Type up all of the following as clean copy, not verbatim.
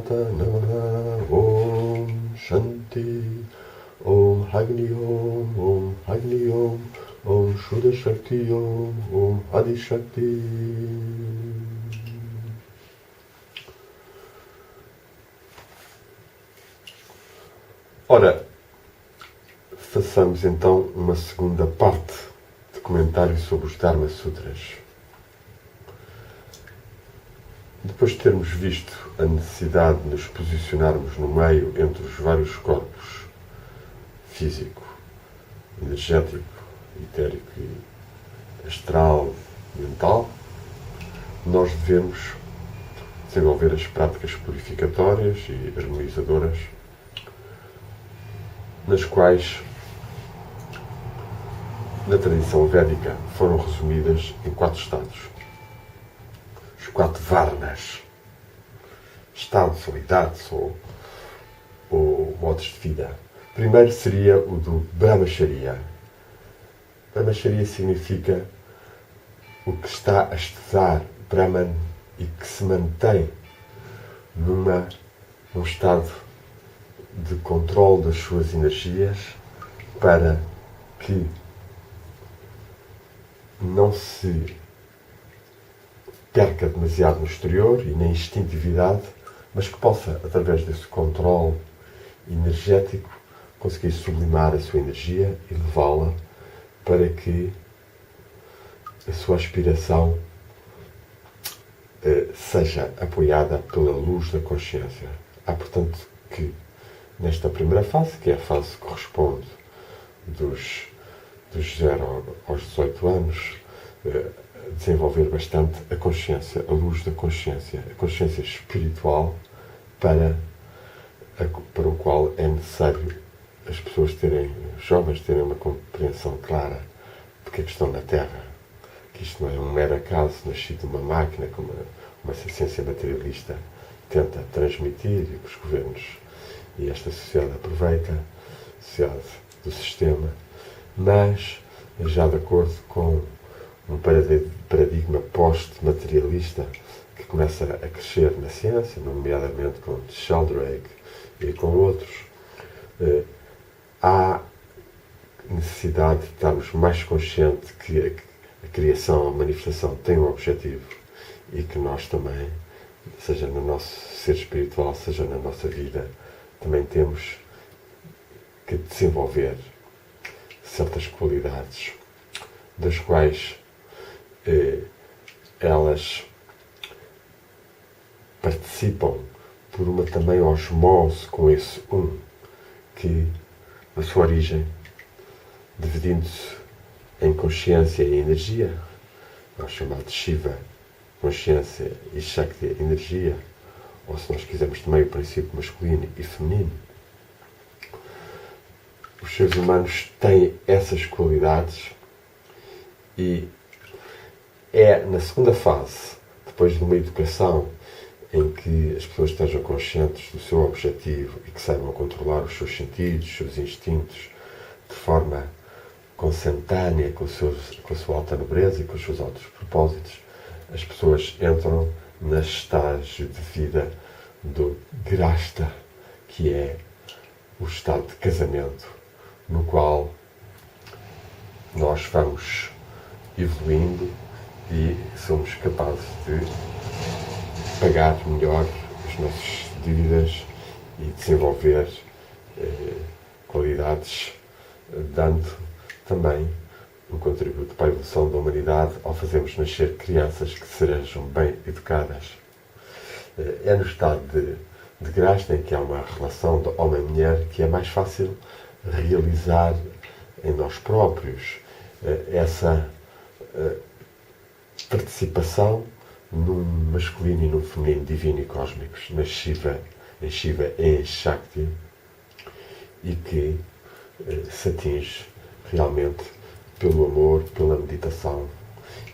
Gurumata Namaha Om Shanti Om Agni Om Agni Om Shuddha Shakti Om Adi Shakti. Ora, façamos então uma segunda parte de comentário sobre os Dharma Sutras. Depois de termos visto a necessidade de nos posicionarmos no meio entre os vários corpos, físico, energético, etérico e astral, mental, nós devemos desenvolver as práticas purificatórias e harmonizadoras, nas quais, na tradição védica, foram resumidas em 4 estados. Os 4 varnas, estados ou idades ou modos de vida. Primeiro seria o do Brahmacharya. Brahmacharya significa o que está a estudar Brahman e que se mantém num estado de controle das suas energias para que não se perca demasiado no exterior e na instintividade, mas que possa, através desse controle energético, conseguir sublimar a sua energia e levá-la para que a sua aspiração seja apoiada pela luz da consciência. Há, portanto, que nesta primeira fase, que é a fase que corresponde dos 0 aos 18 anos, desenvolver bastante a consciência, a luz da consciência, a consciência espiritual para o qual é necessário as pessoas os jovens terem uma compreensão clara de que estão na Terra, que isto não é um mero acaso nascido de uma máquina, como uma ciência materialista tenta transmitir e que os governos e esta sociedade aproveita, a sociedade do sistema, mas já de acordo com um paradigma post-materialista que começa a crescer na ciência, nomeadamente com Sheldrake e com outros, há necessidade de estarmos mais conscientes que a criação, a manifestação tem um objetivo e que nós também, seja no nosso ser espiritual, seja na nossa vida, também temos que desenvolver certas qualidades das quais elas participam por uma também osmose com esse que na sua origem, dividindo-se em consciência e energia, é o chamado Shiva, consciência, e Shakti, energia, ou se nós quisermos também o princípio masculino e feminino. Os seres humanos têm essas qualidades e é na segunda fase, depois de uma educação em que as pessoas estejam conscientes do seu objetivo e que saibam controlar os seus sentidos, os seus instintos, de forma consentânea com a sua alta nobreza e com os seus altos propósitos, as pessoas entram nas estágios de vida do Grasta, que é o estado de casamento, no qual nós vamos evoluindo e somos capazes de pagar melhor as nossas dívidas e desenvolver qualidades, dando também um contributo para a evolução da humanidade ao fazermos nascer crianças que sejam bem educadas. É no estado de Grasta, em que há uma relação de homem-mulher, que é mais fácil realizar em nós próprios essa participação num masculino e num feminino divino e cósmicos, em Shiva e em Shakti, e que se atinge realmente pelo amor, pela meditação,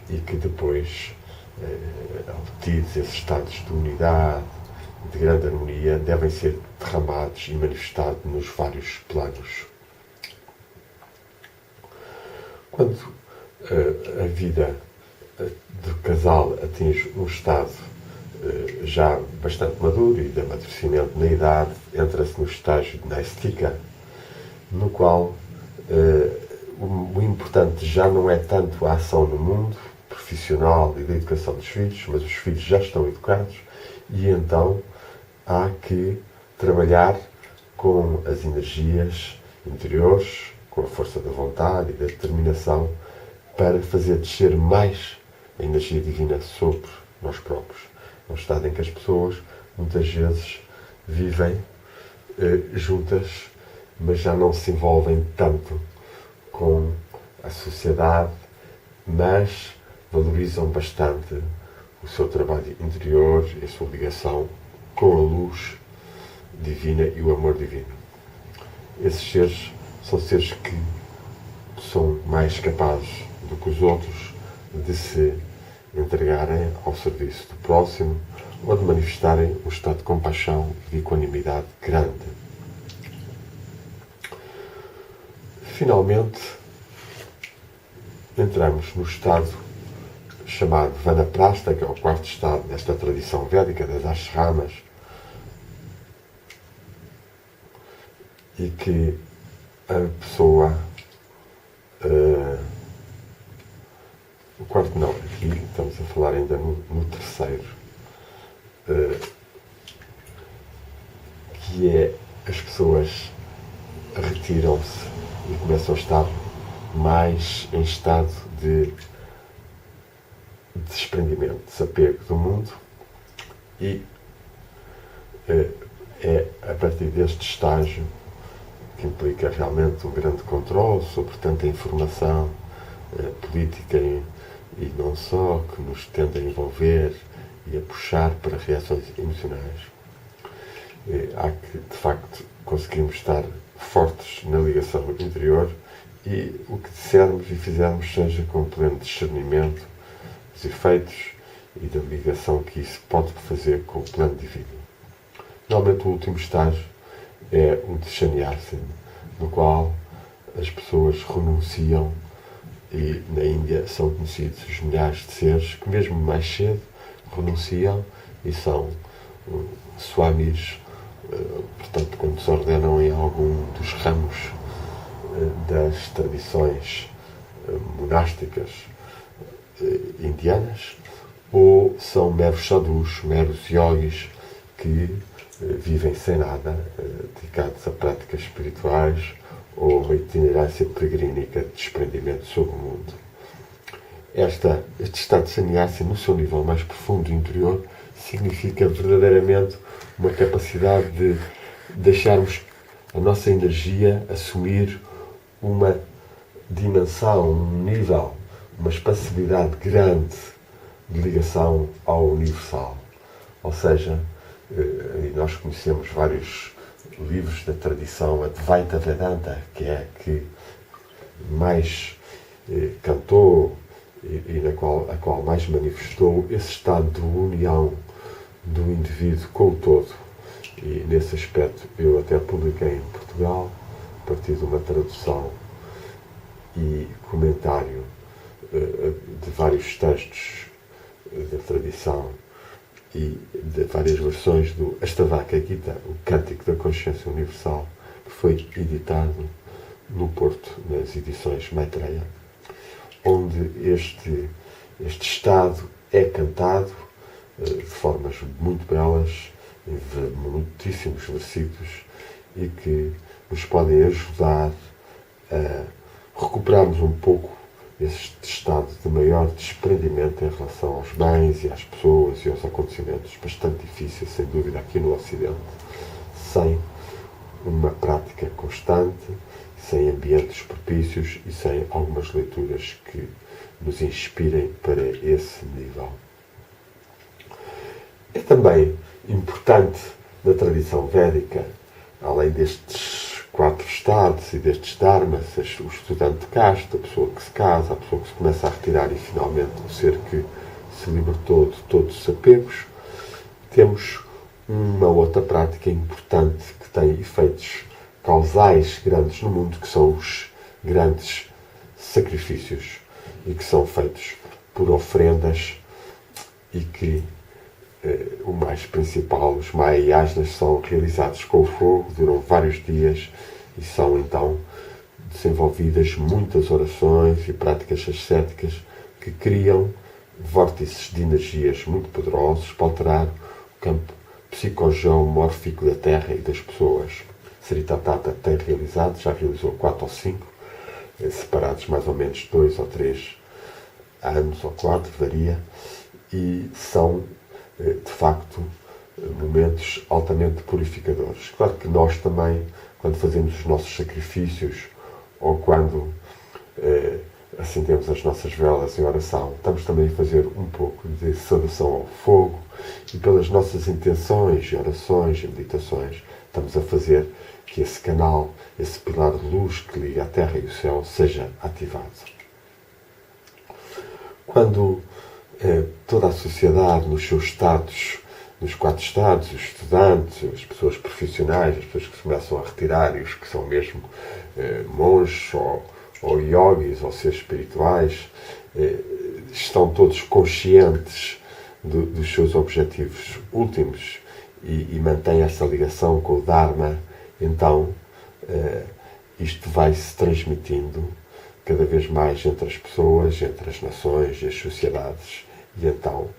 e que depois, obtidos esses estados de unidade, de grande harmonia, devem ser derramados e manifestados nos vários planos. Quando a vida do casal atinge um estado já bastante maduro e de amadurecimento na idade, entra-se no estágio de Naistika, no qual o importante já não é tanto a ação no mundo profissional e da educação dos filhos, mas os filhos já estão educados e então há que trabalhar com as energias interiores, com a força da vontade e da determinação para fazer descer mais a energia divina sobre nós próprios. É um estado em que as pessoas muitas vezes vivem juntas, mas já não se envolvem tanto com a sociedade, mas valorizam bastante o seu trabalho interior e a sua ligação com a luz divina e o amor divino. Esses seres são seres que são mais capazes do que os outros de se entregarem ao serviço do próximo ou de manifestarem um estado de compaixão e de equanimidade grande. Finalmente, entramos no estado chamado Vanaprastha, que é o quarto estado desta tradição védica das ashramas, e que a pessoa... o quarto não, aqui estamos a falar ainda no terceiro, que é as pessoas retiram-se e começam a estar mais em estado de desprendimento, desapego do mundo, e é a partir deste estágio, que implica realmente um grande controle sobre tanta informação política e não só, que nos tende a envolver e a puxar para reações emocionais. Há que, de facto, conseguirmos estar fortes na ligação interior e o que dissermos e fizermos seja com pleno discernimento dos efeitos e da ligação que isso pode fazer com o plano divino. Normalmente o último estágio é o de sannyasa, no qual as pessoas renunciam, e na Índia são conhecidos os milhares de seres que mesmo mais cedo renunciam e são swamis, portanto quando se ordenam em algum dos ramos das tradições monásticas indianas, ou são meros sadhus, meros yogis que vivem sem nada, dedicados a práticas espirituais ou uma itinerância peregrínica de desprendimento sobre o mundo. Este estado de sannyasa, no seu nível mais profundo interior, significa verdadeiramente uma capacidade de deixarmos a nossa energia assumir uma dimensão, um nível, uma espacialidade grande de ligação ao universal. Ou seja, e nós conhecemos vários livros da tradição Advaita Vedanta, que é a que mais cantou e a qual mais manifestou esse estado de união do indivíduo com o todo. E nesse aspecto eu até publiquei em Portugal, a partir de uma tradução e comentário de vários textos da tradição e de várias versões do Astavaka Gita, o Cântico da Consciência Universal, que foi editado no Porto, nas edições Maitreya, onde este estado é cantado de formas muito belas, de muitíssimos versículos, e que nos podem ajudar a recuperarmos um pouco este estado de maior desprendimento em relação aos bens e às pessoas e aos acontecimentos, bastante difícil, sem dúvida, aqui no Ocidente, sem uma prática constante, sem ambientes propícios e sem algumas leituras que nos inspirem para esse nível. É também importante na tradição védica, além destes 4 estados e destes dharmas, o estudante de casta, a pessoa que se casa, a pessoa que se começa a retirar e finalmente o ser que se libertou de todos os apegos, temos uma outra prática importante que tem efeitos causais grandes no mundo, que são os grandes sacrifícios e que são feitos por ofrendas e que o mais principal, os Mahayasnas, são realizados com o fogo, duram vários dias e são então desenvolvidas muitas orações e práticas ascéticas que criam vórtices de energias muito poderosos para alterar o campo psicogeomórfico da Terra e das pessoas. Sritatata tem realizado, já realizou 4 ou 5, separados mais ou menos 2 ou 3 anos ou 4, varia, e são, de facto, momentos altamente purificadores. Claro que nós também, quando fazemos os nossos sacrifícios ou quando acendemos as nossas velas em oração, estamos também a fazer um pouco de saudação ao fogo e pelas nossas intenções e orações e meditações estamos a fazer que esse canal, esse pilar de luz que liga a terra e o céu seja ativado. Quando toda a sociedade, nos seus estados, nos 4 estados, os estudantes, as pessoas profissionais, as pessoas que se começam a retirar e os que são mesmo monges ou yogis ou seres espirituais, estão todos conscientes dos seus objetivos últimos e mantêm essa ligação com o Dharma, então isto vai se transmitindo cada vez mais entre as pessoas, entre as nações e as sociedades, e então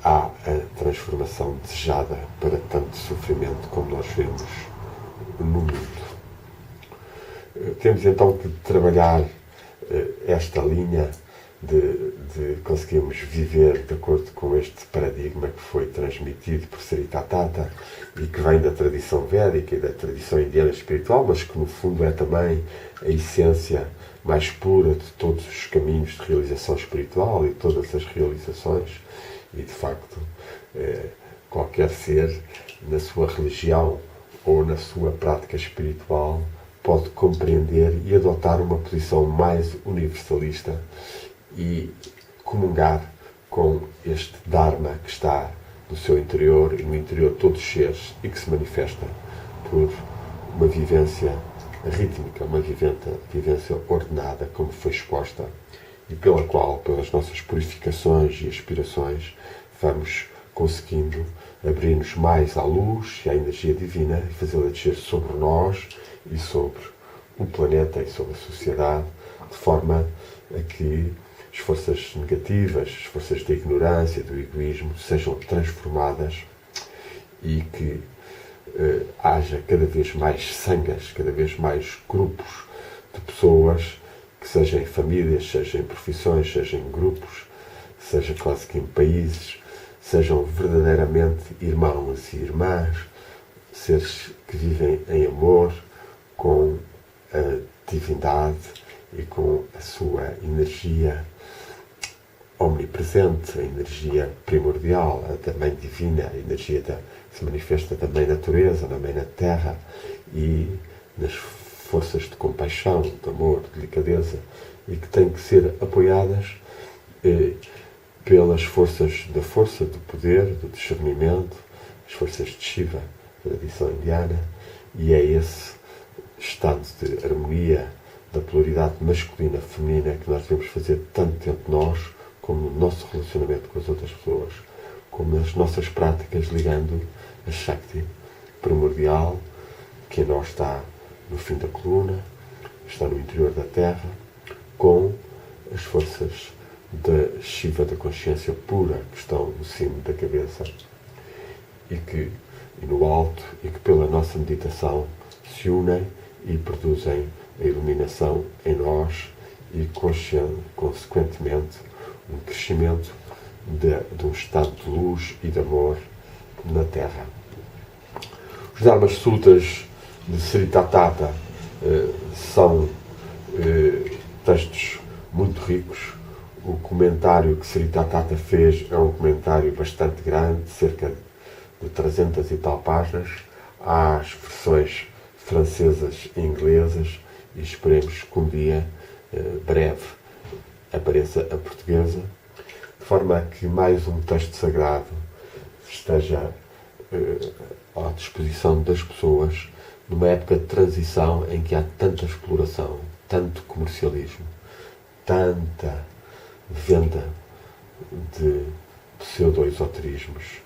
há a transformação desejada para tanto sofrimento como nós vemos no mundo. Temos então que trabalhar esta linha de conseguirmos viver de acordo com este paradigma que foi transmitido por Sritatata e que vem da tradição védica e da tradição indiana espiritual, mas que no fundo é também a essência mais pura de todos os caminhos de realização espiritual e todas as realizações. E de facto, qualquer ser na sua religião ou na sua prática espiritual pode compreender e adotar uma posição mais universalista e comungar com este Dharma que está no seu interior e no interior de todos os seres e que se manifesta por uma vivência rítmica, uma vivência ordenada, como foi exposta, e pela qual, pelas nossas purificações e aspirações, vamos conseguindo abrir-nos mais à luz e à energia divina e fazê-la descer sobre nós e sobre o planeta e sobre a sociedade, de forma a que as forças negativas, as forças da ignorância, do egoísmo, sejam transformadas e que haja cada vez mais sangas, cada vez mais grupos de pessoas, que sejam em famílias, sejam em profissões, sejam em grupos, seja quase que em países, sejam verdadeiramente irmãos e irmãs, seres que vivem em amor com a divindade e com a sua energia omnipresente, a energia primordial, a também divina, a energia que se manifesta também na natureza, também na terra e nas forças de compaixão, de amor, de delicadeza, e que têm que ser apoiadas pelas forças da força, do poder, do discernimento, as forças de Shiva, da tradição indiana, e é esse estado de harmonia da polaridade masculina-feminina que nós devemos fazer tanto dentro de nós, como no nosso relacionamento com as outras pessoas, como nas nossas práticas ligando a Shakti primordial, que em nós está no fim da coluna, está no interior da Terra, com as forças da Shiva, da consciência pura, que estão no cimo da cabeça e no alto, e que pela nossa meditação se unem e produzem a iluminação em nós e, consequentemente, um crescimento de um estado de luz e de amor na Terra. Os Dharmas Sutras de Sritatata são textos muito ricos. O comentário que Sritatata fez é um comentário bastante grande, cerca de 300 e tal páginas. Há as versões francesas e inglesas e esperemos que um dia breve apareça a portuguesa, de forma a que mais um texto sagrado esteja à disposição das pessoas numa época de transição em que há tanta exploração, tanto comercialismo, tanta venda de pseudo-esoterismos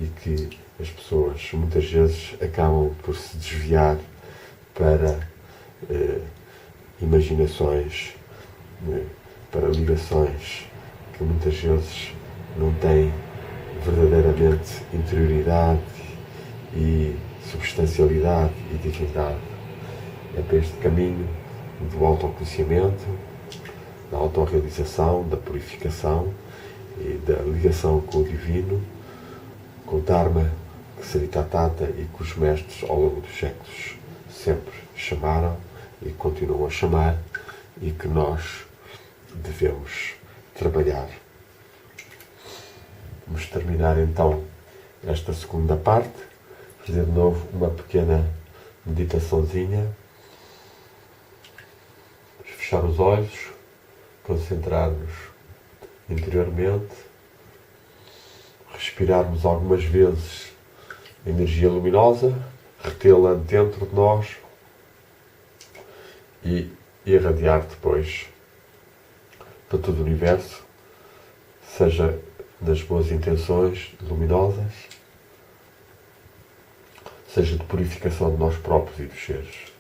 e que as pessoas muitas vezes acabam por se desviar para imaginações, para ligações que muitas vezes não têm verdadeiramente interioridade e substancialidade e dignidade. É para este caminho do autoconhecimento, da autorrealização, da purificação e da ligação com o divino, com o Dharma, que Saritatata e que os mestres ao longo dos séculos sempre chamaram e continuam a chamar e que nós devemos trabalhar. Vamos terminar então esta segunda parte, fazer de novo uma pequena meditaçãozinha, fechar os olhos, concentrar-nos interiormente, respirarmos algumas vezes a energia luminosa, retê-la dentro de nós e irradiar depois para todo o universo, seja nas boas intenções luminosas, seja de purificação de nós próprios e dos seres.